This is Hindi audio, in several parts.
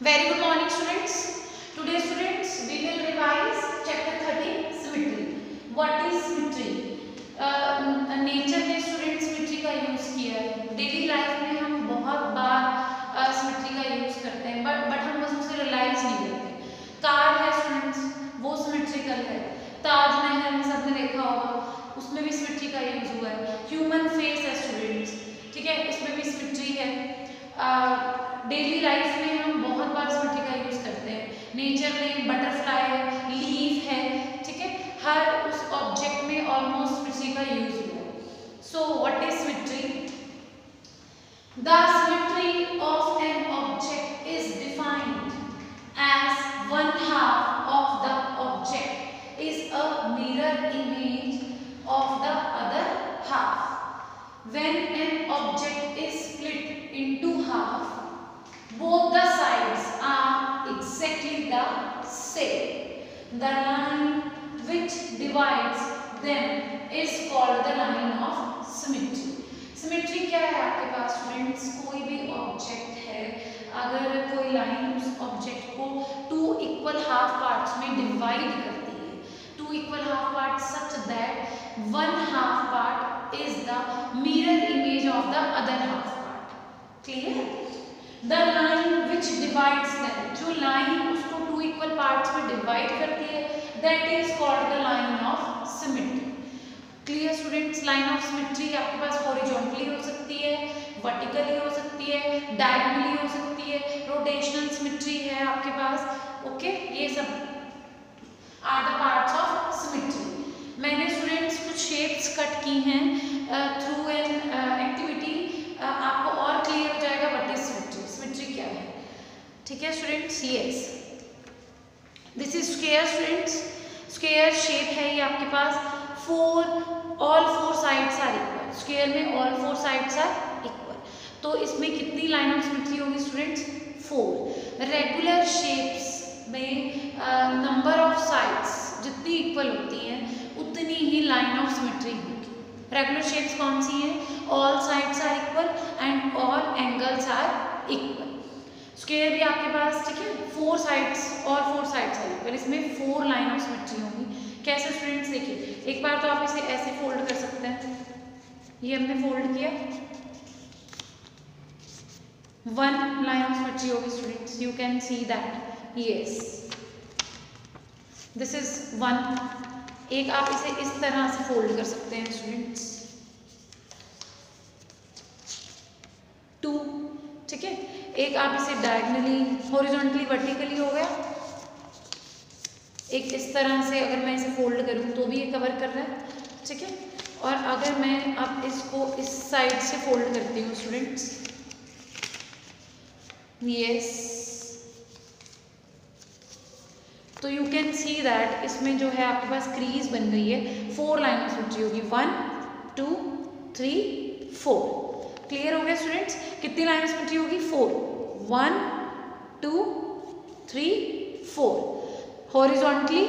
Very good morning, students. Today, students, we will revise chapter 13, symmetry. What is symmetry? Nature ने स्टूडेंट सिमेट्री का यूज किया है. डेली लाइफ में हम बहुत बार सिमेट्री का यूज करते हैं, बट हम बस उसे रियलाइज नहीं करते. कार है स्टूडेंट्स, वो सिमेट्रिकल है. ताजमहल सबने देखा होगा, उसमें भी सिमेट्री का यूज हुआ है. ह्यूमन फेस है स्टूडेंट्स, ठीक है, उसमें भी सिमेट्री है. डेली लाइफ में हम बहुत बार सिमेट्री का यूज करते हैं. नेचर में बटरफ्लाई है, लीफ है, ठीक है, हर उस ऑब्जेक्ट में ऑलमोस्ट सिमेट्री का यूज हुआ है. So what is symmetry? The symmetry of an object is defined as one half of the object is a mirror image of the other half. When an object is split into half, both the sides are exactly the same. The line which divides them is called the line of symmetry. Symmetry क्या है आपके पास स्टूडेंट्स? कोई भी ऑब्जेक्ट है, अगर कोई लाइन उस ऑब्जेक्ट को टू इक्वल हाफ पार्ट्स में डिवाइड करती है, two equal half parts such that one half part is the mirror image of the other half part. Clear? The line which divides them, जो line उसको two equal parts में divide करती है, that is called the line of symmetry. Clear students? Line of symmetry आपके पास horizontally हो सकती है, vertically हो सकती है, diagonally हो सकती है, rotational symmetry है आपके पास. Okay? ये सब are the parts of symmetry. मैंने स्टूडेंट्स कुछ शेप्स कट की हैं थ्रू एन एक्टिविटी, आपको और क्लियर हो जाएगा व्हाट इज सिमेट्री. सिमेट्री क्या है? ठीक है students, yes, this is square students. Square shape है ये आपके पास. All four sides are equal. Square में all four sides are equal, तो इसमें कितनी लाइन ऑफ सिमेट्री होगी स्टूडेंट्स? 4. रेगुलर शेप्स में नंबर ऑफ साइड्स जितनी इक्वल होती हैं उतनी ही लाइन ऑफ सिमेट्री होगी. रेगुलर शेप्स कौन सी हैं? All sides are equal and all angles are equal. Square भी आपके पास, ठीक है, फोर साइड्स और फोर साइड्स आर इक्वल. इसमें 4 लाइन ऑफ सिमेट्री होगी. कैसे स्टूडेंट्स? देखिए, एक बार तो आप इसे ऐसे फोल्ड कर सकते हैं. ये हमने फोल्ड किया, 1 लाइन ऑफ सिमेट्री होगी students. You can see that. Yes, this is 1. एक आप इसे इस तरह से फोल्ड कर सकते हैं स्टूडेंट्स. 2, ठीक है. एक आप इसे डायगोनली, हॉरिजॉन्टली, वर्टिकली हो गया. एक इस तरह से अगर मैं इसे फोल्ड करूं तो भी ये कवर कर रहा है, ठीक है. और अगर मैं अब इसको इस साइड से फोल्ड करती हूँ स्टूडेंट्स, यस, तो यू कैन सी दैट इसमें जो है आपके पास क्रीज बन गई है. 4 लाइन ऑफ सिमेट्री होगी. 1 2 3 4. क्लियर हो गया स्टूडेंट्स? कितनी लाइन ऑफ सिमेट्री होगी? 4. 1 2 3 4. Horizontally,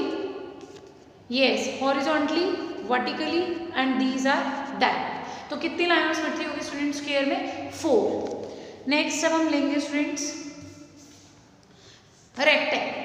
yes, horizontally, vertically and these are diagonal. तो कितनी लाइन ऑफ सिमेट्री होगी स्टूडेंट्स स्क्वायर में? 4. नेक्स्ट अब हम लेंगे स्टूडेंट्स रेक्टेंगल.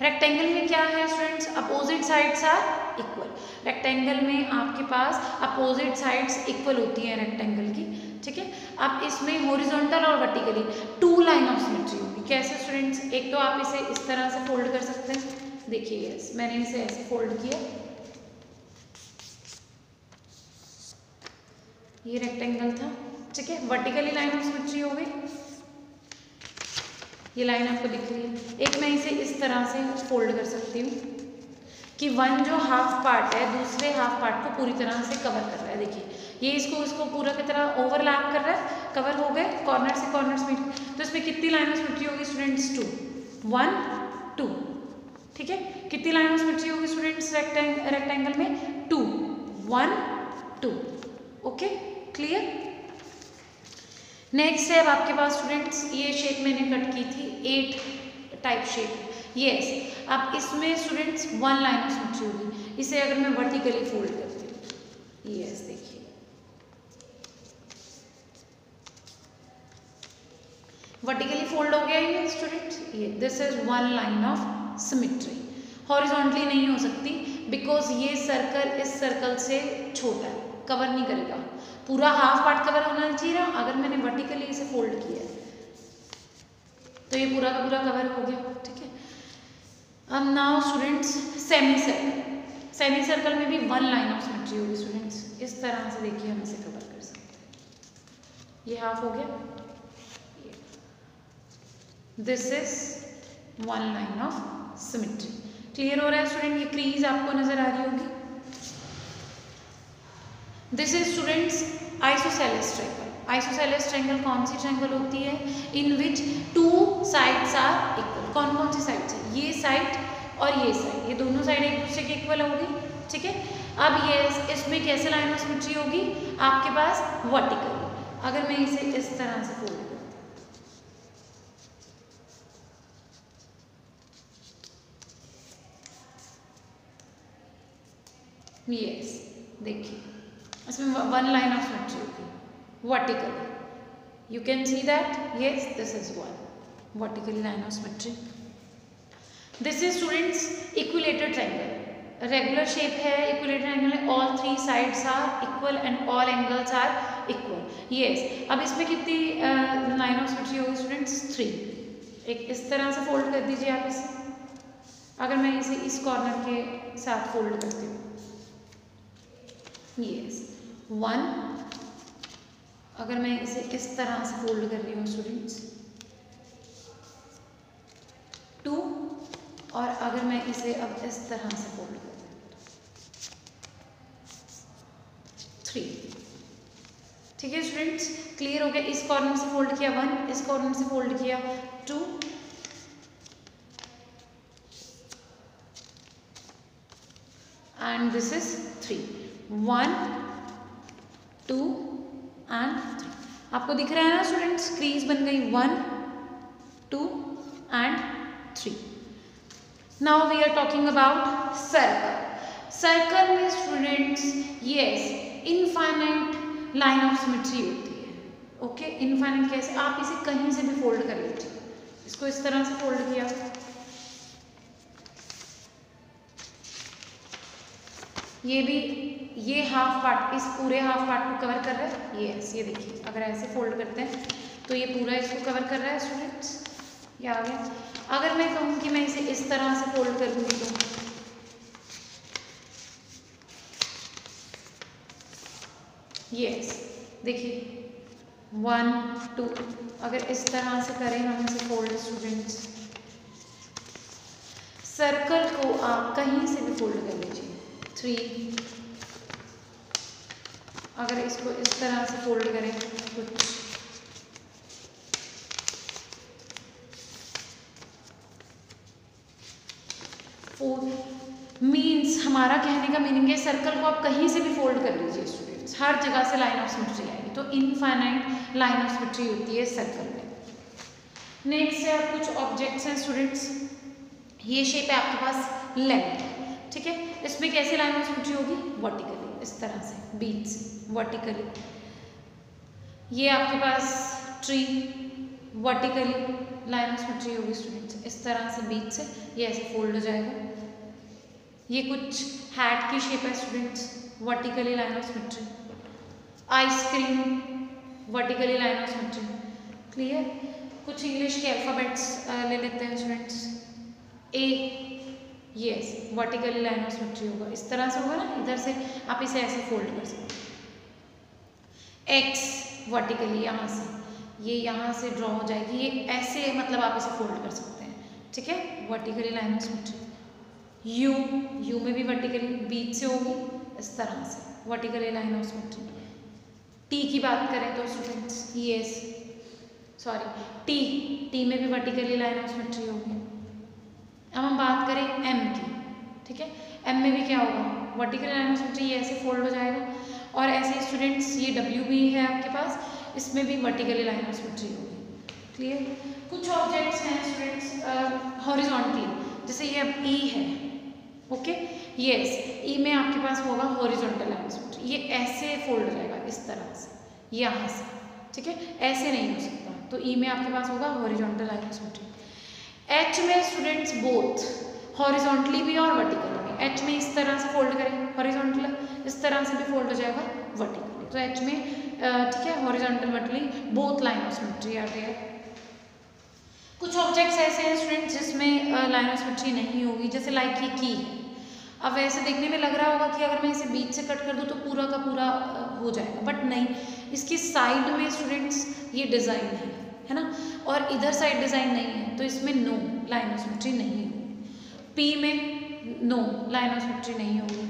रेक्टेंगल में क्या है students? Opposite sides are equal. Rectangle में आपके पास अपोजिट साइड्स इक्वल होती हैं रेक्टेंगल की, ठीक है. अब इसमें हॉरिजॉन्टल और वर्टिकली 2 लाइन ऑफ सिमेट्री होगी. कैसे स्टूडेंट्स? एक तो आप इसे इस तरह से फोल्ड कर सकते हैं. देखिए, यस, मैंने इसे ऐसे फोल्ड किया. ये रेक्टेंगल था, ठीक है. वर्टिकली लाइन ऑफ सिमेट्री हो गई. ये लाइन आपको दिख रही है. एक मैं इसे इस तरह से फोल्ड कर सकती हूँ कि 1 जो हाफ पार्ट है दूसरे हाफ पार्ट को पूरी तरह से कवर कर रहा है. देखिए, ये इसको पूरा की तरह ओवरलैप कर रहा है. कवर हो गए कॉर्नर से कॉर्नर में. तो इसमें कितनी लाइन ऑफ सिमेट्री होगी स्टूडेंट्स? 2. 1 2, ठीक है. कितनी लाइन ऑफ सिमेट्री होगी स्टूडेंट्स रेक्टेंगल में? 2 1 2. Okay, clear. नेक्स्ट है अब आपके पास स्टूडेंट्स, ये शेप मैंने कट की थी, 8 टाइप शेप. यस, अब इसमें स्टूडेंट्स 1 लाइन ऑफ सिमेट्री होगी. इसे अगर मैं वर्टिकली फोल्ड करती हूँ, यस, देखिए वर्टिकली फोल्ड हो गया ये स्टूडेंट्स, ये this is one line of symmetry. Horizontally नहीं हो सकती बिकॉज ये सर्कल इस सर्कल से छोटा है, कवर नहीं करेगा, पूरा हाफ पार्ट कवर होना चाहिए ना। अगर मैंने वर्टिकली इसे फोल्ड किया है तो ये पूरा का पूरा कवर हो गया, ठीक है। अब now students semi circle, semi circle में भी वन लाइन ऑफ सिमेट्री होगी स्टूडेंट्स। इस तरह से देखिए हम इसे कवर कर सकते हैं, ये हाफ हो गया, this is one line of symmetry. Clear हो रहा है स्टूडेंट, ये क्रीज आपको नजर आ रही होगी। This is students isosceles triangle. Isosceles triangle कौन सी ट्रायंगल होती है? इन विच टू साइड्स आर इक्वल। कौन कौन सी साइड्स है? ये साइड और ये साइड, ये दोनों साइड एक दूसरे के इक्वल होगी, ठीक है। अब ये इसमें कैसे लाइन ऑफ सिमेट्री होगी आपके पास? वर्टिकल। अगर मैं इसे इस तरह से फोल्ड करती हूँ, यस देखिए इसमें वन लाइन ऑफ सिमेट्री होगी vertically. You can see that, yes, this is one vertically line of symmetry. This is students equilateral triangle. Regular shape है, equilateral triangle है, all three sides are equal and all angles are equal. Yes. अब इसमें कितनी line of symmetry होगी students? 3. एक इस तरह से फोल्ड कर दीजिए आप इसे। अगर मैं इसे इस कॉर्नर के साथ फोल्ड करती हूँ, yes, 1। अगर मैं इसे इस तरह से फोल्ड कर रही हूँ स्टूडेंट्स, 2। और अगर मैं इसे अब इस तरह से फोल्ड कर रही हूँ, 3। ठीक है स्टूडेंट्स, क्लियर हो गया। इस कॉर्नर से फोल्ड किया 1, इस कॉर्नर से फोल्ड किया 2, एंड दिस इज 3, 1, 2 एंड 3। आपको दिख रहा है ना स्टूडेंट्स, क्रीज बन गई 1, 2 एंड 3। Now we are talking about circle. Circle में students yes infinite line of symmetry होती है, ओके। इनफाइनाइट कैसे? आप इसे कहीं से भी फोल्ड कर लीजिए, इसको इस तरह से फोल्ड किया, ये भी, ये हाफ पार्ट इस पूरे हाफ पार्ट को कवर कर रहा है, यस ये देखिए। अगर ऐसे फोल्ड करते हैं तो ये पूरा इसको कवर कर रहा है स्टूडेंट्स, ये आ गया। अगर मैं कहूँ कि मैं इसे इस तरह से फोल्ड करूँगी तो यस देखिए 1, 2। अगर इस तरह से करें हम इसे फोल्ड स्टूडेंट्स, सर्कल को आप कहीं से भी फोल्ड कर लीजिए, 3। अगर इसको इस तरह से फोल्ड करें कुछ, मीन्स हमारा कहने का मीनिंग है सर्कल को आप कहीं से भी फोल्ड कर लीजिए स्टूडेंट्स, हर जगह से लाइन ऑफ सिमेट्री आएगी। तो इनफाइनाइट लाइन ऑफ सिमेट्री होती है सर्कल में। नेक्स्ट है कुछ ऑब्जेक्ट्स हैं स्टूडेंट्स, ये शेप है आपके पास लेंथ, ठीक है। इसमें कैसे लाइन ऑफ सिमेट्री होगी? वर्टिकली, इस तरह से बीच से वर्टिकली। ये आपके पास tree, vertically line of symmetry होगी स्टूडेंट्स, इस तरह से बीच से ये ऐसे फोल्ड हो जाएगा। ये कुछ हैट की शेप है students, vertically line of symmetry. Ice cream, vertically line of symmetry, clear. कुछ इंग्लिश के अल्फाबेट्स ले लेते हैं students, A, yes vertically line of symmetry होगा, इस तरह से होगा ना, इधर से आप इसे ऐसे फोल्ड कर सकते हैं। एक्स वर्टिकली यहाँ से, ये यहाँ से ड्रॉ हो जाएगी, ये ऐसे मतलब आप इसे फोल्ड कर सकते हैं, ठीक है, vertically line of symmetry. You, you में भी वर्टिकली बीच से होगी, इस तरह से vertically line of symmetry. T की बात करें तो स्टूडेंट्स यस सॉरी टी में भी वर्टिकली लाइन ऑफ सिमेट्री होगी। अब हम बात करें एम की, ठीक है, एम में भी क्या होगा? वर्टिकल लाइन ऑफ सिमेट्री, ये ऐसे फोल्ड हो जाएगा। और ऐसे स्टूडेंट्स ये डब्ल्यू भी है आपके पास, इसमें भी वर्टिकली लाइन ऑफ सिमेट्री होगी, क्लियर। कुछ ऑब्जेक्ट्स हैं स्टूडेंट्स हॉरिजॉन्टली, जैसे ये अब ई है, ओके, यस ई में आपके पास होगा हॉरिजॉन्टल लाइन ऑफ सिमेट्री, ये ऐसे फोल्ड हो जाएगा इस तरह से, यहाँ से, ठीक है, ऐसे नहीं हो सकता, तो ई में आपके पास होगा horizontal line of symmetry. H में स्टूडेंट्स बोथ हॉरिजॉन्टली भी और वर्टिकली भी। एच में इस तरह से फोल्ड करें हॉरिजॉन्टल, इस तरह से भी फोल्ड हो जाएगा वर्टिकली। तो एच में ठीक है horizontal vertically both line of symmetry are there. कुछ ऑब्जेक्ट्स ऐसे हैं स्टूडेंट्स जिसमें लाइन ऑफ सिमेट्री नहीं होगी, जैसे लाइक ये की है। अब वैसे देखने में लग रहा होगा कि अगर मैं इसे बीच से कट कर दूं तो पूरा का पूरा हो जाएगा, बट नहीं, इसकी साइड में स्टूडेंट्स ये डिज़ाइन है ना, और इधर साइड डिज़ाइन नहीं है, तो इसमें नो लाइन ऑफ सिमेट्री नहीं होगी। पी में नो लाइन ऑफ सिमेट्री नहीं होगी।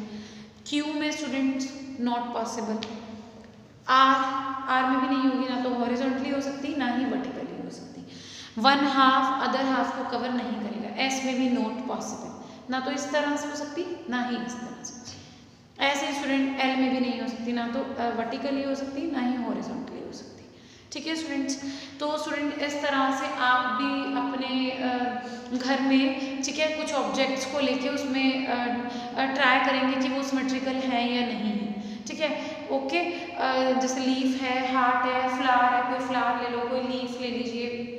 क्यू में स्टूडेंट्स नॉट पॉसिबल। आर में भी नहीं होगी, ना तो हॉरिजॉन्टली हो सकती ना ही वर्टिकली हो सकती। वन हाफ अदर हाफ को कवर नहीं करेगा। एस में भी नॉट पॉसिबल, ना तो इस तरह से हो सकती ना ही इस तरह से। ऐसे स्टूडेंट एल में भी नहीं हो सकती, ना तो वर्टिकली हो सकती ना ही हॉरिजॉन्टली हो सकती। ठीक है स्टूडेंट्स, तो स्टूडेंट इस तरह से आप भी अपने घर में ठीक है कुछ ऑब्जेक्ट्स को लेके उसमें ट्राई करेंगे कि वो सिमेट्रिकल है या नहीं है। ठीक है, ओके। जैसे लीफ है, हार्ट है, फ्लावर है, कोई फ्लावर ले लो, कोई लीफ ले लीजिए।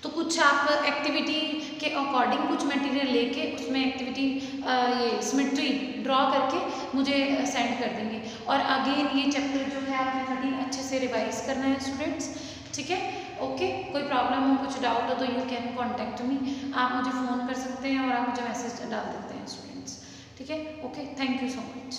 तो कुछ आप एक्टिविटी के अकॉर्डिंग कुछ मटेरियल लेके उसमें एक्टिविटी ये सिमेट्री ड्रॉ करके मुझे सेंड कर देंगे। और अगेन ये चैप्टर जो है आपने 13 अच्छे से रिवाइज करना है स्टूडेंट्स। ठीक है, ओके। कोई प्रॉब्लम हो, कुछ डाउट हो तो यू कैन कॉन्टैक्ट मी, आप मुझे फ़ोन कर सकते हैं और आप मुझे मैसेज डाल देते हैं स्टूडेंट्स। ठीक है, okay, thank you so much.